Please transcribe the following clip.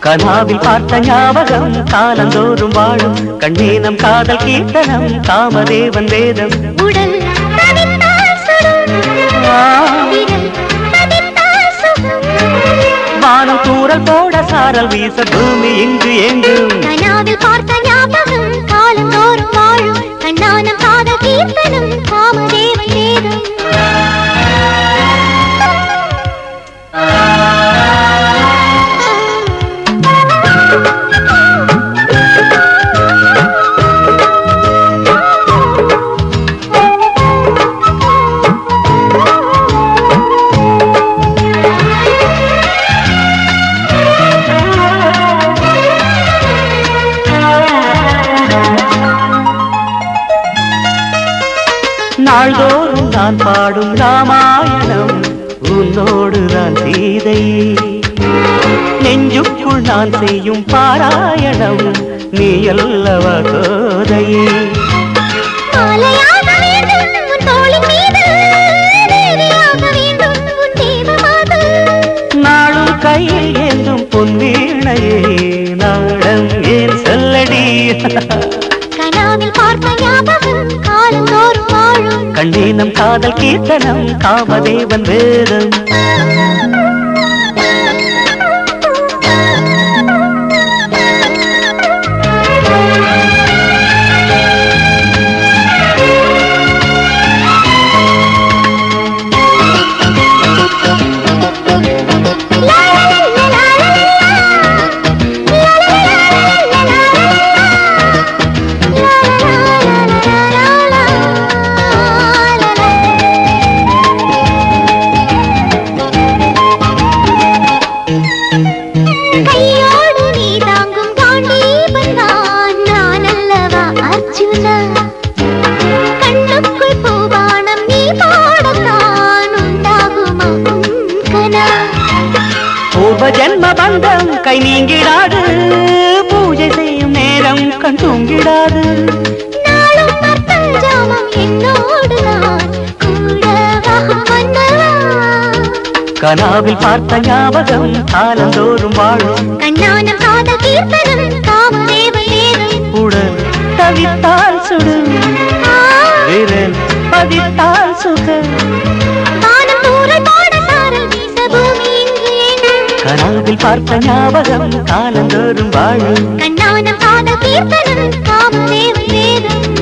கனாவில் பார்த்த ஞாபகம் காலந்தோறும் வாழும் கண்ணே நம் காதல் கீர்த்தனம் காமதேவன் வேதம் உடல் வானம் தூரல் போட சாரல் வீச பூமி இங்கு எங்கும் கனாவில் பார்த்த ஞாபகம் காலந்தோறும் வாழும் கண்ணான காதல் கீர்த்தனம் காமதேவன் வேதம் நாள்தோறும் நான் பாடும் ராமாயணம் உன்னோடுதான் சீதை நெஞ்சுக்குள் நான் செய்யும் பாராயணம் நீ அல்லவா கோதை நாளும் கையில் ஏந்தும் பொன்வீணையே நாடம் ஏன் சொல்லடி கனாவில் பார்த்த ஞாபகம் காலந்தோறும் வாழும் கண்ணே நம் காதல் கீர்த்தனம் காமதேவன் வேதம் கையோடு நீ தாங்கும் காண்டீபன் நான் அல்லவா அர்ஜுனா கண்ணுக்குள் பூபானம் நீ பாடத்தான் உண்டாகுமா கனா பூர்வ ஜென்ம பந்தம் கை நீங்கிடாது பூஜை செய்யும் நேரம் கண் தூங்கிடாது நாளும் பஞ்சாமம் என்னோடு நான் கூடவா வந்தவா கனாவில் பார்த்த ஞாபகம் காலந்தோறும் வாழும் கண்ணான காதல் கீர்த்தனம் காமதேவன் வேதம் உடல் தவித்தால் சுடு விரல் பதித்தால் சுக வானம் தூரல் போட சாரல் வீச பூமி இங்கு எங்கும் கனாவில் பார்த்த ஞாபகம் காலந்தோறும் வாழும் கண்ணான காதல் கீர்த்தனம் காமதேவன் வேதம்